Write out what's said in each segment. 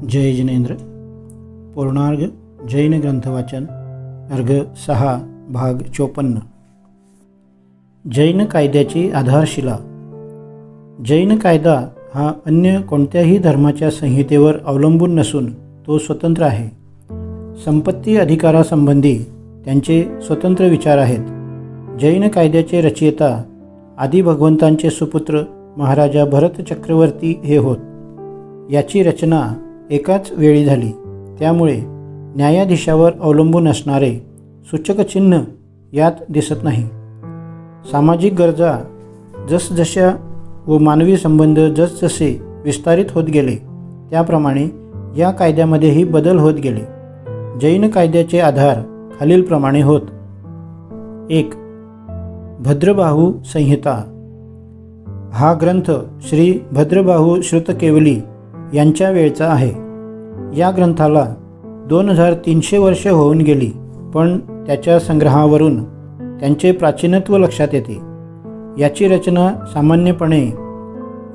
जय जिनेंद्र. पूर्णार्घ जैन ग्रंथवाचन अर्घ 6 भाग 54. जैन कायद्याची आधारशिला. जैन कायदा हा अन्य कोणत्याही धर्माच्या संहितेवर अवलंबून नसून तो स्वतंत्र आहे. संपत्ती अधिकारासंबंधी त्यांचे स्वतंत्र विचार आहेत. जैन कायद्याचे रचयिता आदी भगवंतांचे सुपुत्र महाराजा भरत चक्रवर्ती हे होत. याची रचना एकाच वेळी झाली, त्यामुळे न्यायाधीशावर अवलंबून असणारे सूचकचिन्ह यात दिसत नाही. सामाजिक गरजा जसजशा व मानवी संबंध जसजसे विस्तारित होत गेले त्याप्रमाणे या कायद्यामध्येही बदल होत गेले. जैन कायद्याचे आधार खालीलप्रमाणे होत. 1. भद्रबाहू संहिता. हा ग्रंथ श्री भद्रबाहू श्रुतकेवली यांच्या वेळचा आहे. या ग्रंथाला 2300 वर्षे होऊन गेली, पण त्याच्या संग्रहावरून त्यांचे प्राचीनत्व लक्षात येते. याची रचना सामान्यपणे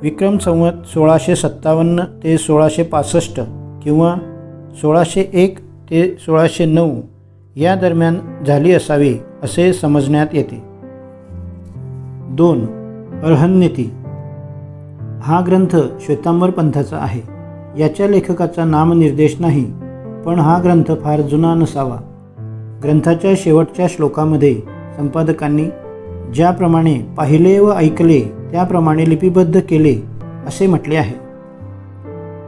विक्रम संवत 1657 ते 1665 किंवा 1601 ते 1609 या दरम्यान झाली असावी असे समजण्यात येते. 2. अर्हन्यती. हा ग्रंथ श्वेतांबर पंथाचा आहे. याच्या लेखकाचा नामनिर्देश नाही, पण हा ग्रंथ फार जुना नसावा. ग्रंथाच्या शेवटच्या श्लोकामध्ये संपादकांनी ज्याप्रमाणे पाहिले व ऐकले त्याप्रमाणे लिपिबद्ध केले असे म्हटले आहे.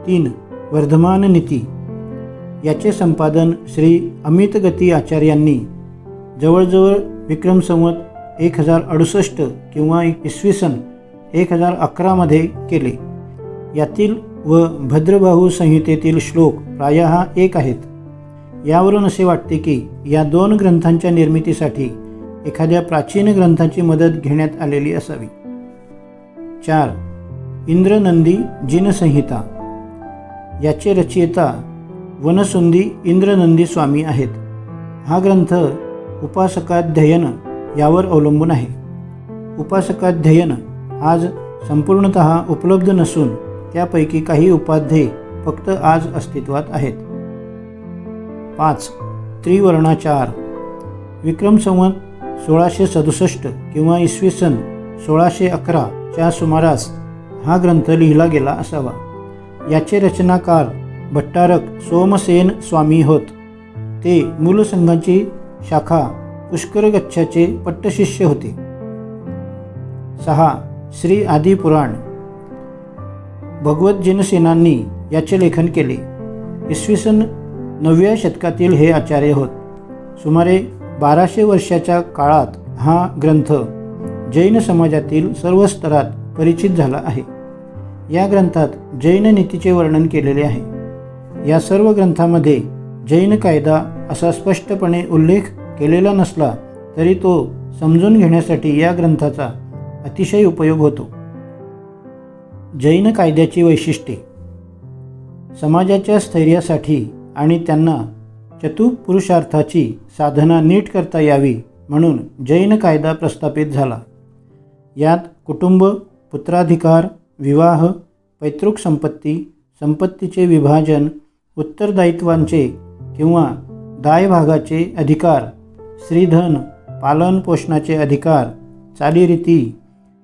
3. वर्धमान नीती. याचे संपादन श्री अमितगती आचार्यांनी जवळजवळ विक्रम संवत 1068 किंवा इसवी सन 1011 केले. यातील व भद्रबाहू संहितेतील श्लोक प्रायः एक आहेत. यावरून असे वाटते की या दोन ग्रंथांच्या निर्मितीसाठी एखाद्या प्राचीन ग्रंथाची मदत घेण्यात आलेली असावी. 4. इंद्रनंदी जिनसंहिता. याचे रचयिता वनसुंदी इंद्रनंदी स्वामी आहेत. हा ग्रंथ उपासकाध्ययन यावर अवलंबून आहे. उपासकाध्ययन आज संपूर्णतः उपलब्ध नसून त्यापैकी काही उपाध्ये फक्त आज अस्तित्वात आहेत. 5. त्रिवर्णाचार. विक्रम संवत 1667 किंवा इसवी सन 1611 च्या सुमारास हा ग्रंथ लिहिला गेला असावा. याचे रचनाकार भट्टारक सोमसेन स्वामी होत. ते मूलसंघाची शाखा पुष्करगच्छाचे पट्टशिष्य होते. 6. श्री आदी पुराण. भगवत जिनसेनांनी याचे लेखन केले. इसवी सन 9व्या शतकातील हे आचार्य होत. सुमारे 1200 वर्षाच्या काळात हा ग्रंथ जैन समाजातील सर्व स्तरात परिचित झाला आहे. या ग्रंथात जैन नीतीचे वर्णन केलेले आहे. या सर्व ग्रंथामध्ये जैन कायदा असा स्पष्टपणे उल्लेख केलेला नसला तरी तो समजून घेण्यासाठी या ग्रंथाचा अतिशय उपयोग होतो. जैन कायद्याची वैशिष्ट्ये. समाजाच्या स्थैर्यासाठी आणि त्यांना चतुपुरुषार्थाची साधना नीट करता यावी म्हणून जैन कायदा प्रस्थापित झाला. यात कुटुंब, पुत्राधिकार, विवाह, पैतृक संपत्ती, संपत्तीचे विभाजन, उत्तरदायित्वांचे किंवा दायभागाचे अधिकार, स्त्रीधन, पालन पोषणाचे अधिकार, चालीरीती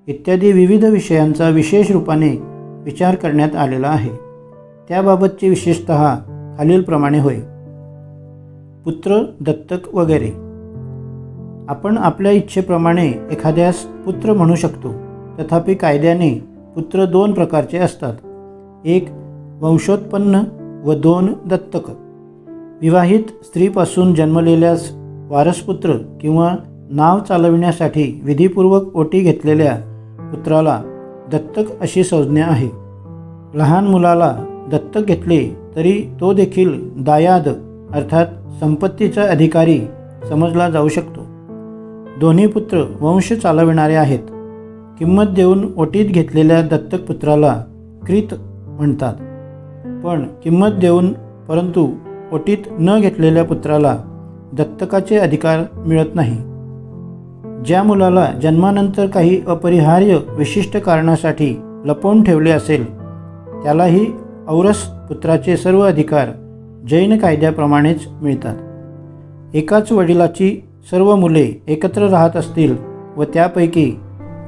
इत्यादी विविध विषयांचा विशेष रूपाने विचार करण्यात आलेला आहे. त्याबाबतचे विशेषतः खालीलप्रमाणे होय. पुत्र दत्तक वगैरे. आपण आपल्या इच्छेप्रमाणे एखाद्यास पुत्र म्हणू शकतो. तथापि कायद्याने पुत्र 2 प्रकारचे असतात. 1 वंशोत्पन्न व 2 दत्तक. विवाहित स्त्रीपासून जन्मलेल्यास वारसपुत्र किंवा नाव चालविण्यासाठी विधीपूर्वक ओटी घेतलेल्या पुत्राला दत्तक अशी संज्ञा आहे. लहान मुलाला दत्तक घेतले तरी तो देखील दायाद अर्थात संपत्तीचा अधिकारी समजला जाऊ शकतो. दोन्ही पुत्र वंश चालविणारे आहेत. किंमत देऊन ओटीत घेतलेल्या दत्तक पुत्राला क्रीत म्हणतात, पण किंमत देऊन परंतु ओटीत न घेतलेल्या पुत्राला दत्तकाचे अधिकार मिळत नाही. ज्या मुलाला जन्मानंतर काही अपरिहार्य विशिष्ट कारणासाठी लपवून ठेवले असेल त्यालाही औरस पुत्राचे सर्व अधिकार जैन कायद्याप्रमाणेच मिळतात। एकाच वडिलाची सर्व मुले एकत्र राहत असतील व त्यापैकी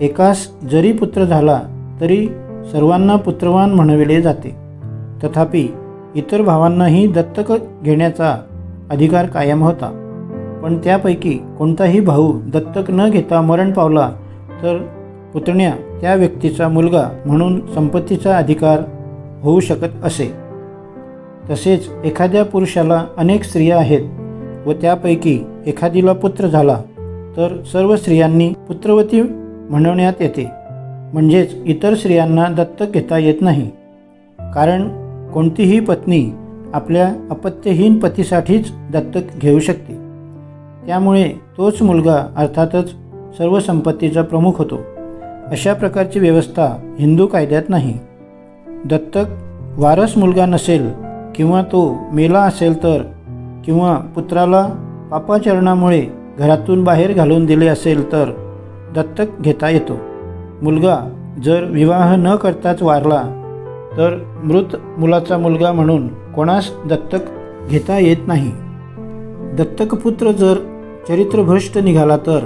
एकास जरी पुत्र झाला तरी सर्वांना पुत्रवान म्हणविले जाते। तथापि इतर भावांनाही दत्तक घेण्याचा अधिकार कायम होता, पण त्यापैकी कोणताही भाऊ दत्तक न घेता मरण पावला तर पुतण्या त्या व्यक्तीचा मुलगा म्हणून संपत्तीचा अधिकार होऊ शकत असे। तसेच एखाद्या पुरुषाला अनेक स्त्रिया आहेत व त्यापैकी एखादीला पुत्र झाला तर सर्व स्त्रियांनी पुत्रवती म्हणवण्यात येते, म्हणजेच इतर स्त्रियांना दत्तक घेता येत नाही, कारण कोणतीही पत्नी आपल्या अपत्यहीन पतीसाठीच दत्तक घेऊ शकते। त्यामुळे तोच मुलगा अर्थातच सर्व संपत्तीचा प्रमुख होतो। अशा प्रकारची व्यवस्था हिंदू कायद्यात नाही। दत्तक वारस मुलगा नसेल किंवा तो मेला असेल तर, किंवा पुत्राला पापाचरणामुळे घरातून बाहेर घालून दिले असेल तर दत्तक घेता येतो। मुलगा जर विवाह न करताच वारला तर मृत मुलाचा मुलगा म्हणून कोणास दत्तक घेता येत नाही। दत्तकपुत्र जर चरित्रभ्रष्ट निघाला तर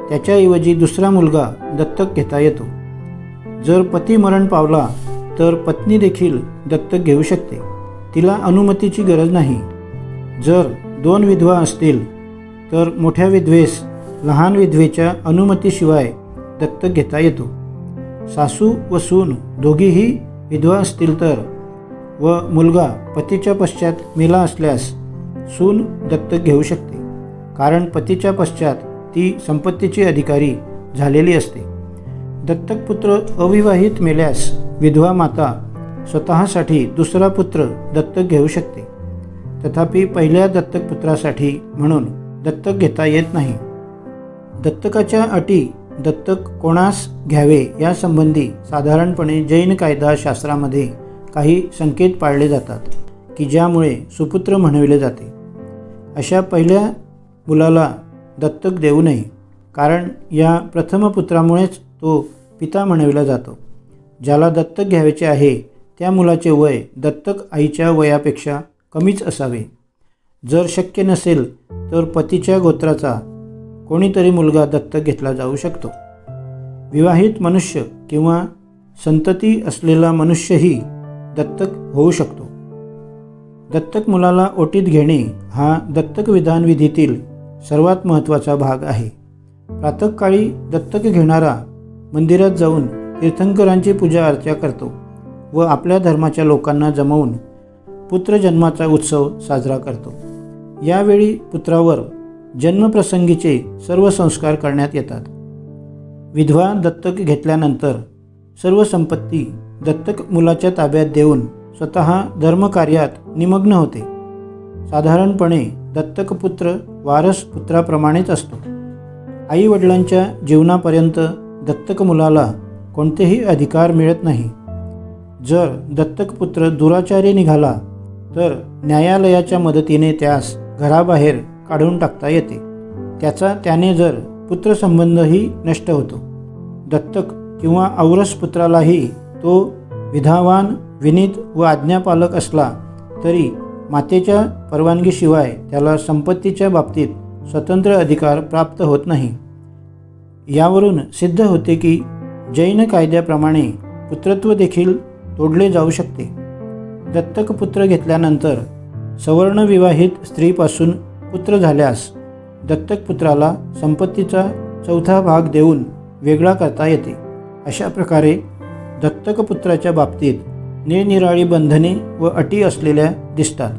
त्याच्याऐवजी दुसरा मुलगा दत्तक घेता येतो। जर पती मरण पावला तर पत्नी देखील दत्तक घेऊ शकते, तिला अनुमतीची गरज नाही। जर 2 विधवा असतील तर मोठ्या विधवेस लहान विधवेच्या अनुमतीशिवाय दत्तक घेता येतो। सासू व सून दोघीही विधवा असतील तर व मुलगा पतीच्या पश्चात मेला असल्यास सून दत्तक घेऊ शकते, कारण पतीच्या पश्चात ती संपत्तीची अधिकारी झालेली असते। दत्तकपुत्र अविवाहित मेल्यास विधवा माता स्वतःसाठी दुसरा पुत्र दत्तक घेऊ शकते, तथापि पहिल्या दत्तकपुत्रासाठी म्हणून दत्तक घेता येत नाही। दत्तकाच्या अटी दत्तक कोणास घ्यावे यासंबंधी साधारणपणे जैन कायदाशास्त्रामध्ये काही संकेत पाळले जातात की ज्यामुळे सुपुत्र म्हणविले जाते। अशा पहिल्या मुलाला दत्तक देऊ नये, कारण या प्रथम पुत्रामुळेच तो पिता म्हणविला जातो। ज्याला दत्तक घ्यायचे आहे त्या मुलाचे वय दत्तक आईच्या वयापेक्षा कमीच असावे। जर शक्य नसेल तर पतीच्या गोत्राचा कोणीतरी मुलगा दत्तक घेतला जाऊ शकतो। विवाहित मनुष्य किंवा संतती असलेला मनुष्यही दत्तक होऊ शकतो। दत्तक मुलाला ओटीत घेणे हा दत्तक विधान विधीतील सर्वात महत्त्वाचा भाग आहे। प्रातःकाळी दत्तक घेणारा मंदिरात जाऊन तीर्थंकरांची पूजा अर्चा करतो व आपल्या धर्माच्या लोकांना जमवून पुत्रजन्माचा उत्सव साजरा करतो। यावेळी पुत्रावर जन्मप्रसंगीचे सर्व संस्कार करण्यात येतात। विधवा दत्तक घेतल्यानंतर सर्व संपत्ती दत्तक मुलाच्या ताब्यात देऊन स्वतः धर्मकार्यात निमग्न होते। साधारणपणे दत्तकपुत्र वारस पुत्राप्रमाणेच असतो। आई वडिलांच्या जीवनापर्यंत दत्तक मुलाला कोणतेही अधिकार मिळत नाही। जर दत्तकपुत्र दुराचारी निघाला तर न्यायालयाच्या मदतीने त्यास घराबाहेर काढून टाकता येते। त्याने जर पुत्रसंबंधही नष्ट होतो। दत्तक किंवा औरस पुत्रालाही तो विधावान, विनीत व आज्ञापालक असला तरी मातेच्या परवानगीशिवाय त्याला संपत्तीच्या बाबतीत स्वतंत्र अधिकार प्राप्त होत नाही। यावरून सिद्ध होते की जैन कायद्याप्रमाणे पुत्रत्व देखील तोडले जाऊ शकते। दत्तक पुत्र घेतल्यानंतर सवर्ण विवाहित स्त्रीपासून पुत्र झाल्यास दत्तक पुत्राला संपत्तीचा 4था भाग देऊन वेगळा करता येते। अशा प्रकारे दत्तक पुत्राच्या बाबतीत निरनिराळी बंधने व अटी असलेल्या दिसतात।